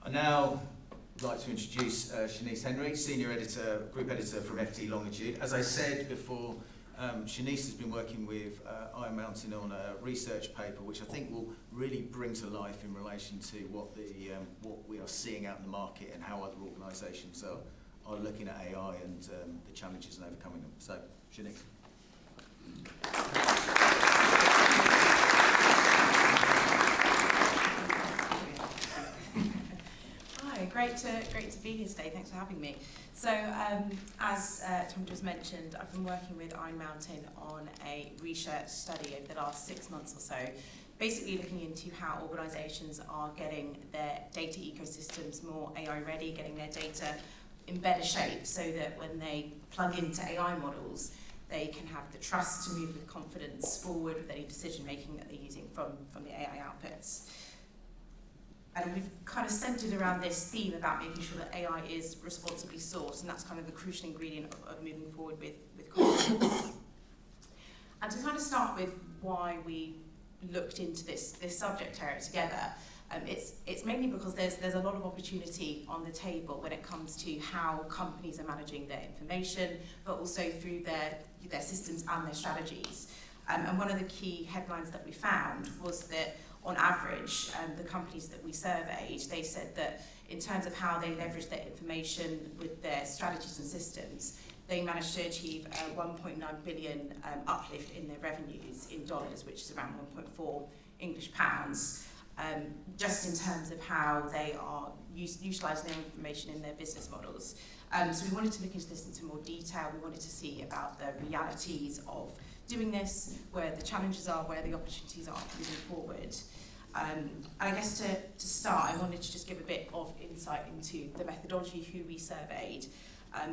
I now would like to introduce Chanice Henry, Senior Editor, Group Editor from FT Longitude. As I said before, Chanice has been working with Iron Mountain on a research paper which I think will really bring to life in relation to what we are seeing out in the market and how other organisations are looking at AI and the challenges and overcoming them. So, Chanice. Hi, great to be here today. Thanks for having me. So, as Tom just mentioned, I've been working with Iron Mountain on a research study over the last 6 months or so, basically looking into how organisations are getting their data ecosystems more AI ready, getting their data in better shape so that when they plug into AI models, they can have the trust to move with confidence forward with any decision making that they're using from the AI outputs. And we've kind of centred around this theme about making sure that AI is responsibly sourced, and that's kind of the crucial ingredient of moving forward with confidence. And to kind of start with why we looked into this subject area together, it's mainly because there's a lot of opportunity on the table when it comes to how companies are managing their information, but also through their systems and their strategies. And one of the key headlines that we found was that on average, the companies that we surveyed, they said that in terms of how they leverage their information with their strategies and systems, they managed to achieve a 1.9 billion uplift in their revenues in dollars, which is around 1.4 English pounds, just in terms of how they are utilising their information in their business models. So we wanted to look into this into more detail. We wanted to see about the realities of doing this, where the challenges are, where the opportunities are moving forward. I guess to start, I wanted to just give a bit of insight into the methodology, who we surveyed.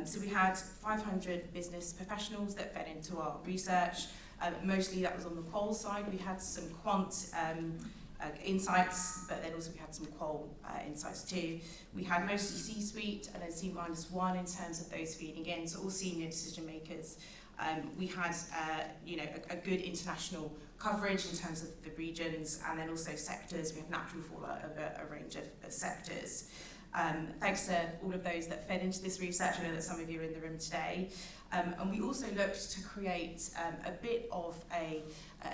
So we had 500 business professionals that fed into our research. Mostly that was on the qual side. We had some quant insights, but then also we had some qual insights too. We had mostly C-suite and then C-1 in terms of those feeding in, so all senior decision makers. We had a good international coverage in terms of the regions, and then also sectors. We have natural fallout of a range of sectors. Thanks to all of those that fed into this research. I know that some of you are in the room today. And we also looked to create a bit of a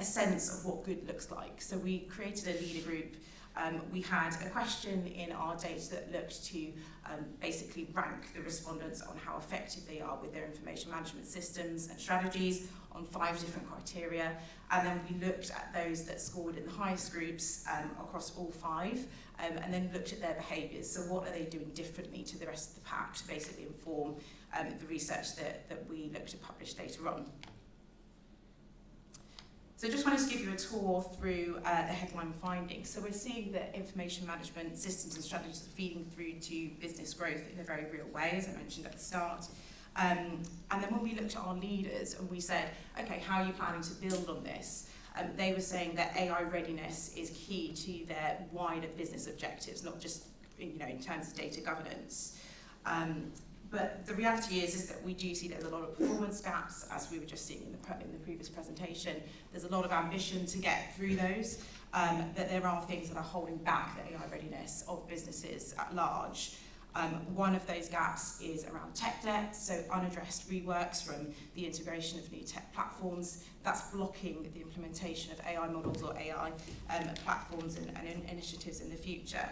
sense of what good looks like. So we created a leader group. We had a question in our data that looked to basically rank the respondents on how effective they are with their information management systems and strategies on 5 different criteria. And then we looked at those that scored in the highest groups across all 5, and then looked at their behaviours. So what are they doing differently to the rest of the pack to basically inform the research that we looked to publish later on. So I just wanted to give you a tour through the headline findings. So we're seeing that information management systems and strategies are feeding through to business growth in a very real way, as I mentioned at the start. And then when we looked at our leaders and we said, okay, how are you planning to build on this? They were saying that AI readiness is key to their wider business objectives, not just in terms of data governance. But the reality is that we do see there's a lot of performance gaps, as we were just seeing in the previous presentation. There's a lot of ambition to get through those, that there are things that are holding back the AI readiness of businesses at large. One of those gaps is around tech debt, so unaddressed reworks from the integration of new tech platforms. That's blocking the implementation of AI models or AI platforms and initiatives in the future.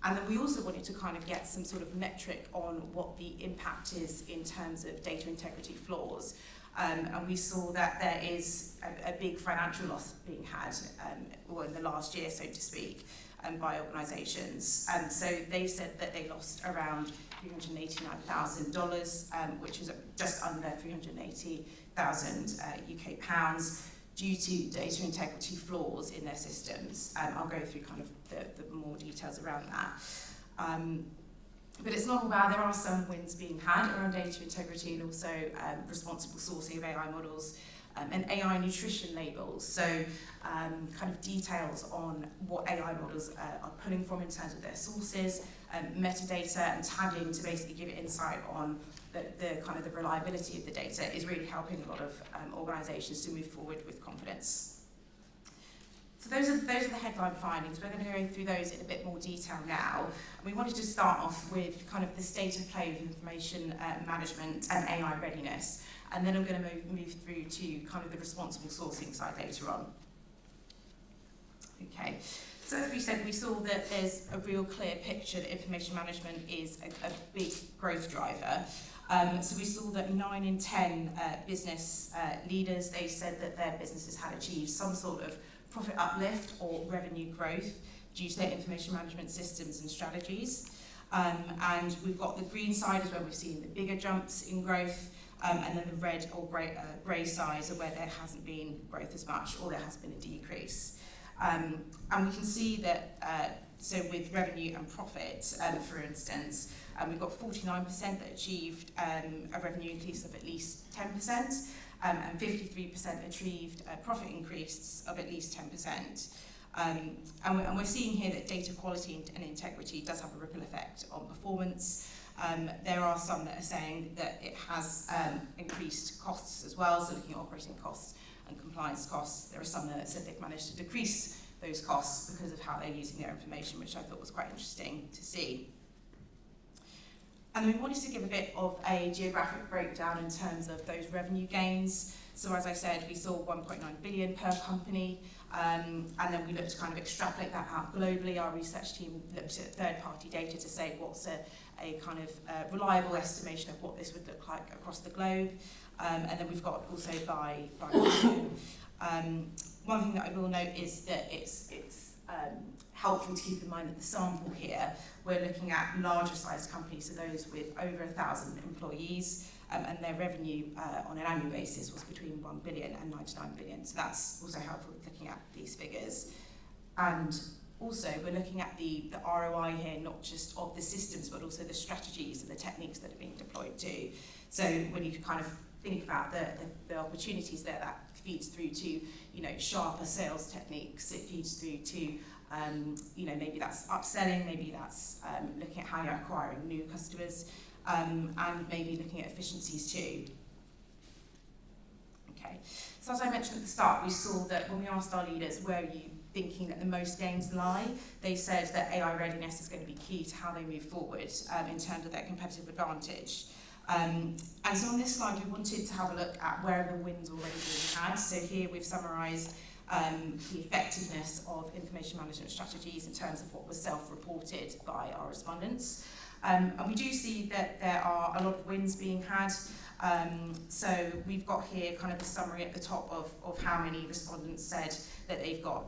And then we also wanted to kind of get some sort of metric on what the impact is in terms of data integrity flaws. And we saw that there is a big financial loss being had in the last year, so to speak, by organisations. And so they said that they lost around $389,000, which is just under 380,000 UK pounds, due to data integrity flaws in their systems. I'll go through kind of the more details around that. But it's not all bad. There are some wins being had around data integrity and also responsible sourcing of AI models and AI nutrition labels. So kind of details on what AI models are pulling from in terms of their sources, metadata and tagging to basically give insight on the kind of the reliability of the data is really helping a lot of organisations to move forward with confidence. So those are the headline findings. We're going to go through those in a bit more detail now. And we wanted to start off with kind of the state of play of information management and AI readiness. And then I'm going to move through to kind of the responsible sourcing side later on. Okay, so as we said, we saw that there's a real clear picture that information management is a big growth driver. So we saw that 9 in 10 business leaders, they said that their businesses had achieved some sort of profit uplift or revenue growth due to their information management systems and strategies. And we've got the green side is where we've seen the bigger jumps in growth, and then the red or grey sides are where there hasn't been growth as much or there has been a decrease. And we can see that, so with revenue and profit, for instance, we've got 49% that achieved a revenue increase of at least 10%, and 53% achieved a profit increase of at least 10%. And we're seeing here that data quality and integrity does have a ripple effect on performance. There are some that are saying that it has increased costs as well, so looking at operating costs and compliance costs. There are some that said they've managed to decrease those costs because of how they're using their information, which I thought was quite interesting to see. And then we wanted to give a bit of a geographic breakdown in terms of those revenue gains. So as I said, we saw 1.9 billion per company, and then we looked to kind of extrapolate that out globally. Our research team looked at third-party data to say what's a kind of reliable estimation of what this would look like across the globe. And then we've got also by region. One thing that I will note is that it's helpful to keep in mind that the sample here, we're looking at larger sized companies, so those with over 1,000 employees, and their revenue on an annual basis was between 1 billion and 99 billion. So that's also helpful looking at these figures. And also we're looking at the ROI here, not just of the systems, but also the strategies and the techniques that are being deployed too. So when you kind of think about the opportunities there, that feeds through to, you know, sharper sales techniques. It feeds through to, you know, maybe that's upselling, maybe that's looking at how you're acquiring new customers, and maybe looking at efficiencies too. Okay, so as I mentioned at the start, we saw that when we asked our leaders, where are you thinking that the most gains lie, they said that AI readiness is going to be key to how they move forward in terms of their competitive advantage. And so on this slide, we wanted to have a look at where the wins already being had. So here we've summarised the effectiveness of information management strategies in terms of what was self-reported by our respondents. And we do see that there are a lot of wins being had. So we've got here kind of a summary at the top of how many respondents said that they've got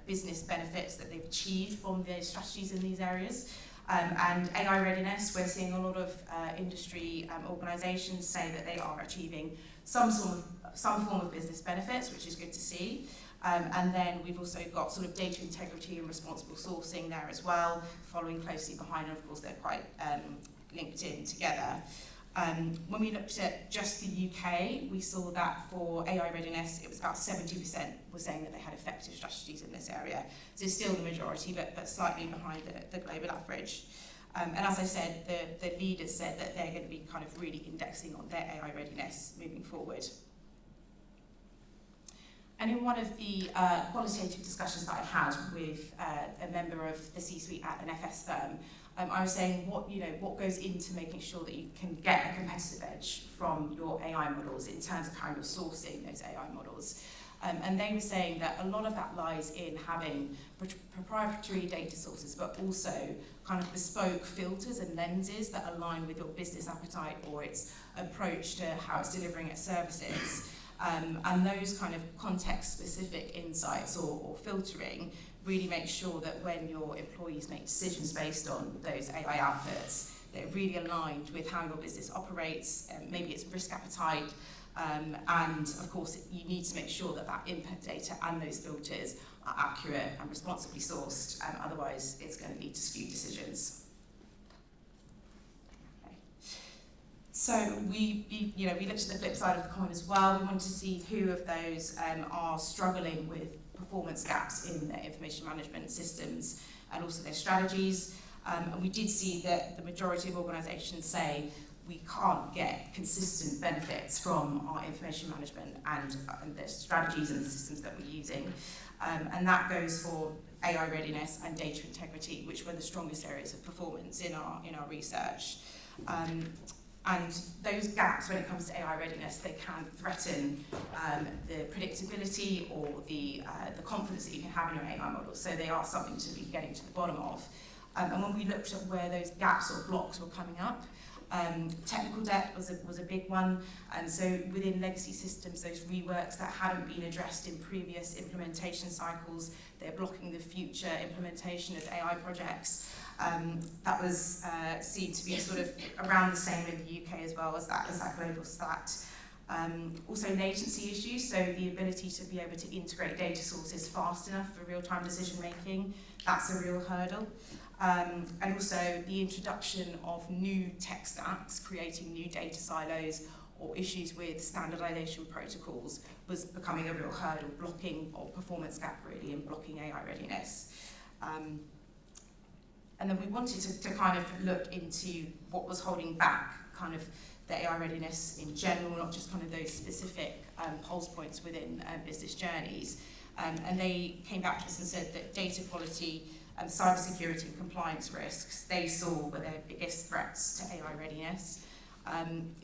business benefits that they've achieved from their strategies in these areas. And AI readiness, we're seeing a lot of industry organisations say that they are achieving some form of business benefits, which is good to see. And then we've also got sort of data integrity and responsible sourcing there as well, following closely behind, and of course they're quite linked in together. When we looked at just the UK, we saw that for AI readiness, it was about 70% were saying that they had effective strategies in this area. So it's still the majority, but slightly behind the global average. And as I said, the leaders said that they're going to be kind of really indexing on their AI readiness moving forward. And in one of the qualitative discussions that I had with a member of the C-suite at an FS firm, I was saying what goes into making sure that you can get a competitive edge from your AI models in terms of how you're sourcing those AI models. And they were saying that a lot of that lies in having proprietary data sources, but also kind of bespoke filters and lenses that align with your business appetite or its approach to how it's delivering its services. And those kind of context-specific insights or filtering really make sure that when your employees make decisions based on those AI outputs, they're really aligned with how your business operates, maybe its risk appetite, and of course you need to make sure that that input data and those filters are accurate and responsibly sourced, otherwise it's going to lead to skewed decisions. So we looked at the flip side of the coin as well. We wanted to see who of those are struggling with performance gaps in their information management systems and also their strategies. And we did see that the majority of organisations say we can't get consistent benefits from our information management and the strategies and the systems that we're using. And that goes for AI readiness and data integrity, which were the strongest areas of performance in our research. And those gaps, when it comes to AI readiness, they can threaten the predictability or the confidence that you can have in your AI models. So they are something to be getting to the bottom of. And when we looked at where those gaps or blocks were coming up, technical debt was a big one, and so within legacy systems, those reworks that hadn't been addressed in previous implementation cycles, they're blocking the future implementation of AI projects. That was seen to be sort of around the same in the UK as well as that global stat. Also latency issues, so the ability to be able to integrate data sources fast enough for real-time decision making, that's a real hurdle. And also the introduction of new tech stacks, creating new data silos or issues with standardization protocols was becoming a real hurdle, blocking or performance gap really and blocking AI readiness. And then we wanted to kind of look into what was holding back kind of the AI readiness in general, not just kind of those specific pulse points within business journeys. And they came back to us and said that data quality, cybersecurity and compliance risks, they saw were their biggest threats to AI readiness.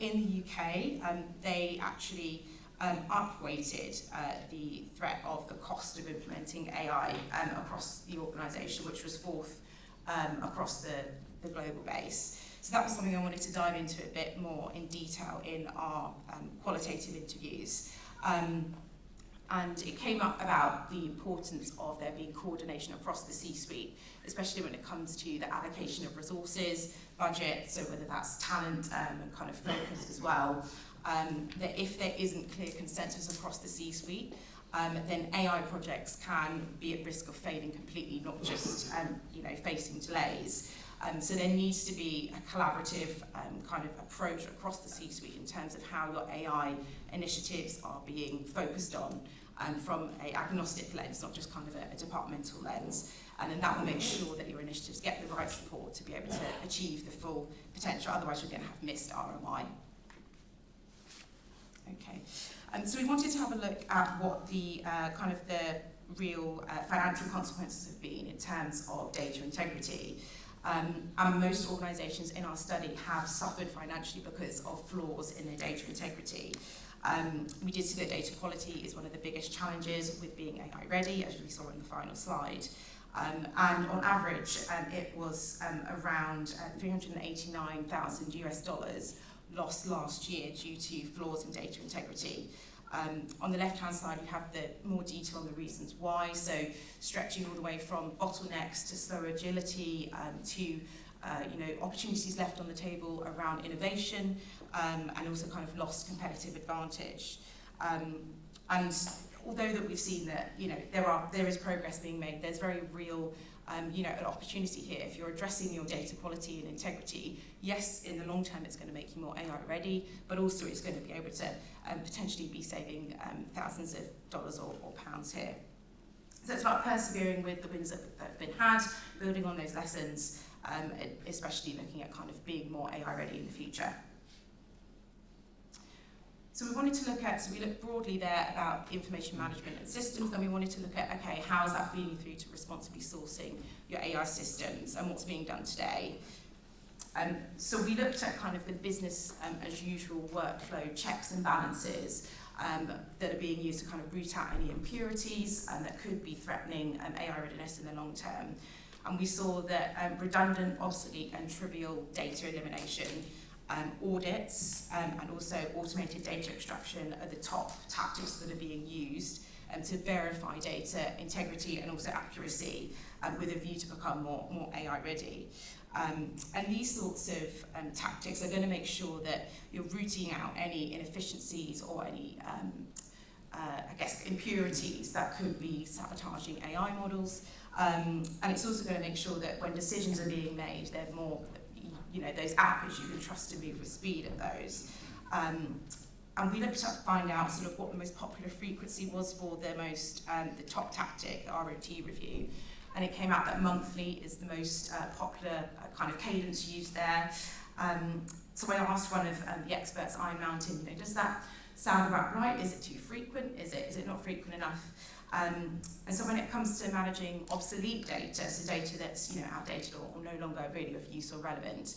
In the UK, they actually upweighted the threat of the cost of implementing AI across the organisation, which was fourth across the global base. So that was something I wanted to dive into a bit more in detail in our qualitative interviews. And it came up about the importance of there being coordination across the C-suite, especially when it comes to the allocation of resources, budget, so whether that's talent and kind of focus as well, that if there isn't clear consensus across the C-suite, then AI projects can be at risk of failing completely, not just facing delays. So there needs to be a collaborative kind of approach across the C-suite in terms of how your AI initiatives are being focused on from an agnostic lens, not just kind of a departmental lens. And then that will make sure that your initiatives get the right support to be able to achieve the full potential, otherwise you're going to have missed ROI. Okay, so we wanted to have a look at what the kind of the real financial consequences have been in terms of data integrity. And most organisations in our study have suffered financially because of flaws in their data integrity. We did see that data quality is one of the biggest challenges with being AI ready, as we saw in the final slide. And on average, it was around $389,000 lost last year due to flaws in data integrity. On the left-hand side, we have the more detail on the reasons why, so stretching all the way from bottlenecks to slower agility to opportunities left on the table around innovation and also kind of lost competitive advantage. And although that we've seen that there is progress being made, there's very real an opportunity here. If you're addressing your data quality and integrity, yes, in the long term it's going to make you more AI ready, but also it's going to be able to potentially be saving thousands of dollars or pounds here. So it's about persevering with the wins that have been had, building on those lessons, especially looking at kind of being more AI ready in the future. So we wanted to look at, so we looked broadly there about information management and systems, then we wanted to look at, okay, how is that feeding through to responsibly sourcing your AI systems and what's being done today. So we looked at kind of the business as usual workflow checks and balances that are being used to kind of root out any impurities that could be threatening AI readiness in the long term. And we saw that redundant, obsolete and trivial data elimination, audits and also automated data extraction are the top tactics that are being used to verify data integrity and also accuracy with a view to become more AI ready. And these sorts of tactics are going to make sure that you're rooting out any inefficiencies or any impurities that could be sabotaging AI models. And it's also going to make sure that when decisions are being made, they're more those outputs you can trust to move with speed at those. And we looked to find out sort of what the most popular frequency was for the top tactic, ROT review. And it came out that monthly is the most popular kind of cadence used there. So I asked one of the experts, Iron Mountain, you know, does that sound about right? Is it too frequent? Is it not frequent enough? And so when it comes to managing obsolete data, so data that's, you know, outdated or no longer really of use or relevant,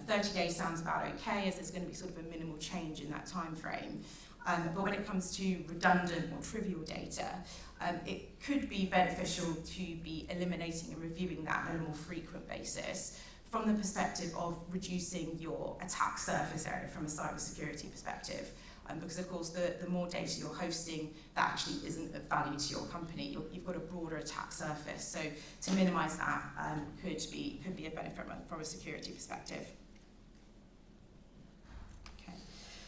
30 days sounds about okay, as there's going to be sort of a minimal change in that time frame. But when it comes to redundant or trivial data, it could be beneficial to be eliminating and reviewing that on a more frequent basis from the perspective of reducing your attack surface area from a cybersecurity perspective. Because of course the more data you're hosting that actually isn't of value to your company, you've got a broader attack surface. So to minimise that could be a benefit from a security perspective. Okay.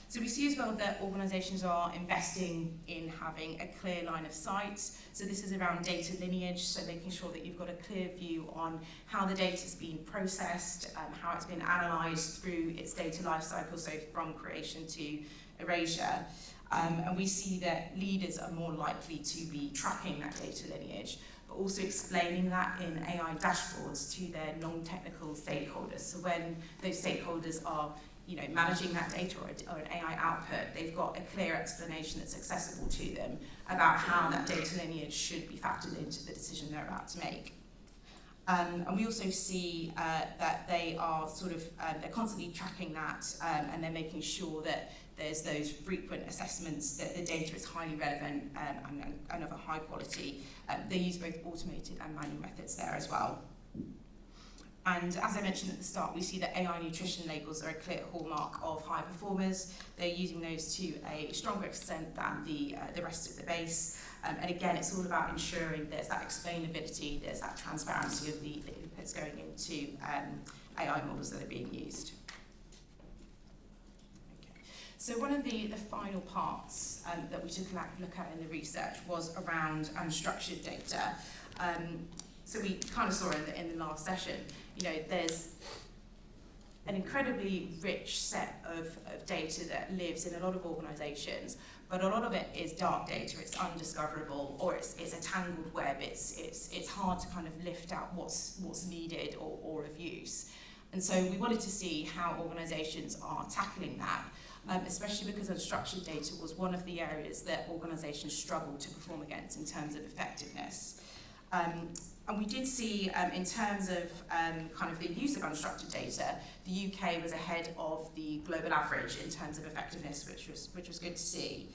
So we see as well that organisations are investing in having a clear line of sight. So this is around data lineage, so making sure that you've got a clear view on how the data's been processed, how it's been analysed through its data lifecycle, so from creation to erasure. And we see that leaders are more likely to be tracking that data lineage, but also explaining that in AI dashboards to their non-technical stakeholders. So when those stakeholders are, you know, managing that data or an AI output, they've got a clear explanation that's accessible to them about how that data lineage should be factored into the decision they're about to make. And we also see that they are sort of, they're constantly tracking that and they're making sure that there's those frequent assessments that the data is highly relevant and of a high quality. They use both automated and manual methods there as well. And as I mentioned at the start, we see that AI nutrition labels are a clear hallmark of high performers. They're using those to a stronger extent than the rest of the base. And again, it's all about ensuring there's that explainability, there's that transparency of the inputs going into AI models that are being used. Okay. So one of the final parts that we took a look at in the research was around unstructured data. So we kind of saw in the last session, you know, there's an incredibly rich set of data that lives in a lot of organisations, but a lot of it is dark data, it's undiscoverable, or it's a tangled web, it's hard to kind of lift out what's needed or of use. And so we wanted to see how organisations are tackling that, especially because unstructured data was one of the areas that organisations struggled to perform against in terms of effectiveness. And we did see, in terms of kind of the use of unstructured data, the UK was ahead of the global average in terms of effectiveness, which was good to see.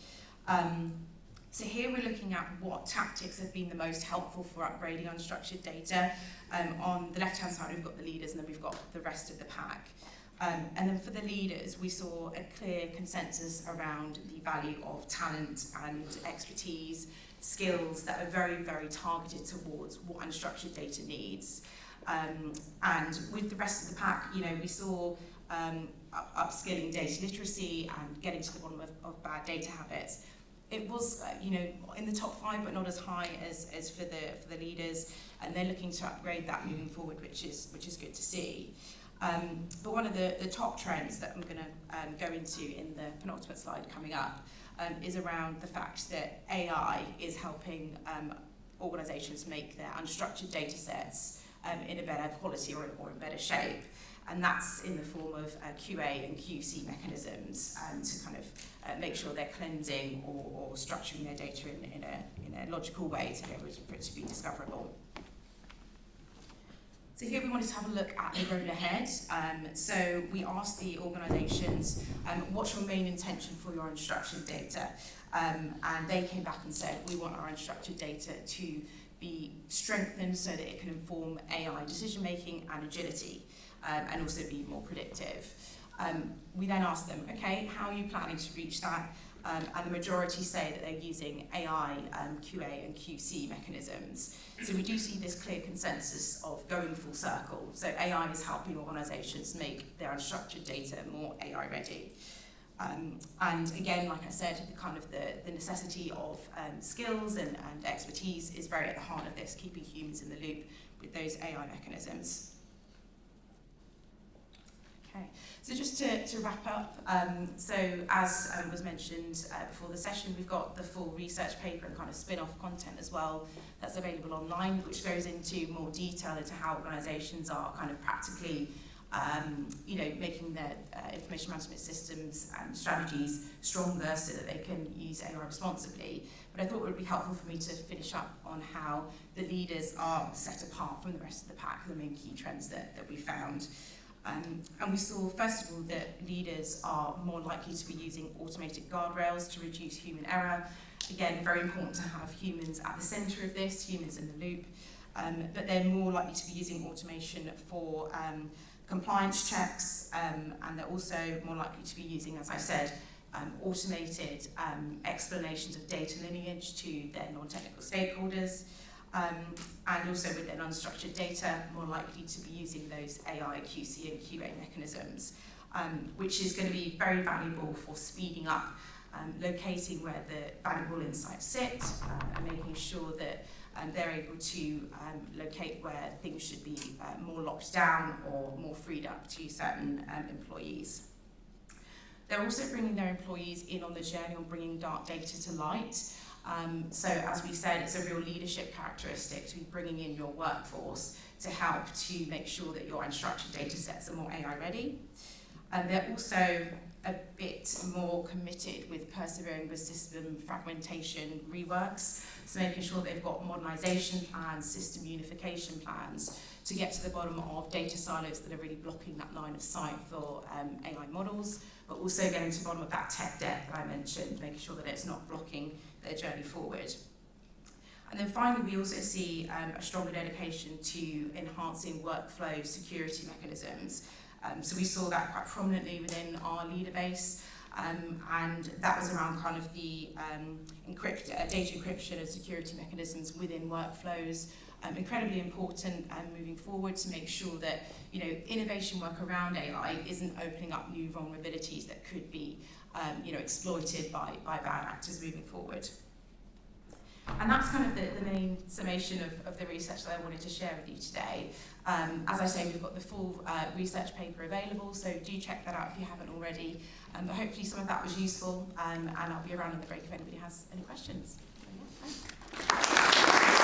So here we're looking at what tactics have been the most helpful for upgrading unstructured data. On the left-hand side, we've got the leaders, and then we've got the rest of the pack. And then for the leaders, we saw a clear consensus around the value of talent and expertise, skills that are very, very targeted towards what unstructured data needs. And with the rest of the pack, you know, we saw upskilling data literacy and getting to the bottom of bad data habits. It was, you know, in the top 5, but not as high as for the leaders, and they're looking to upgrade that moving forward, which is good to see. But one of the top trends that I'm going to go into in the penultimate slide coming up is around the fact that AI is helping organisations make their unstructured data sets in a better quality or in better shape. And that's in the form of QA and QC mechanisms to kind of make sure they're cleansing or structuring their data in a logical way to be able for it to be discoverable. So here we wanted to have a look at the road ahead. So we asked the organisations, what's your main intention for your unstructured data? And they came back and said, we want our unstructured data to be strengthened so that it can inform AI decision-making and agility, and also be more predictive. We then asked them, okay, how are you planning to reach that? And the majority say that they're using AI, QA and QC mechanisms. So we do see this clear consensus of going full circle. So AI is helping organisations make their unstructured data more AI ready. And again, like I said, the necessity of skills and expertise is very at the heart of this, keeping humans in the loop with those AI mechanisms. Okay, so just to wrap up, so as was mentioned before the session, we've got the full research paper and kind of spin-off content as well that's available online, which goes into more detail into how organisations are kind of practically making their information management systems and strategies stronger so that they can use AI responsibly. But I thought it would be helpful for me to finish up on how the leaders are set apart from the rest of the pack, the main key trends that we found. And we saw, first of all, that leaders are more likely to be using automated guardrails to reduce human error. Again, very important to have humans at the centre of this, humans in the loop. But they're more likely to be using automation for compliance checks, and they're also more likely to be using, as I said, automated explanations of data lineage to their non-technical stakeholders, and also with their unstructured data, more likely to be using those AI, QC and QA mechanisms, which is going to be very valuable for speeding up locating where the valuable insights sit, and making sure that they're able to locate where things should be more locked down or more freed up to certain employees. They're also bringing their employees in on the journey on bringing dark data to light. So as we said, it's a real leadership characteristic to be bringing in your workforce to help to make sure that your unstructured data sets are more AI ready. And they're also a bit more committed with persevering with system fragmentation reworks, so making sure they've got modernization plans, system unification plans to get to the bottom of data silos that are really blocking that line of sight for AI models, but also getting to the bottom of that tech debt that I mentioned, making sure that it's not blocking their journey forward. And then finally, we also see a stronger dedication to enhancing workflow security mechanisms. So we saw that quite prominently within our leader base, and that was around kind of the data encryption and security mechanisms within workflows. Incredibly important moving forward to make sure that innovation work around AI isn't opening up new vulnerabilities that could be exploited by bad actors moving forward. And that's kind of the main summation of the research that I wanted to share with you today. As I say, we've got the full research paper available, so do check that out if you haven't already. But hopefully some of that was useful, and I'll be around in the break if anybody has any questions. So, yeah, thanks.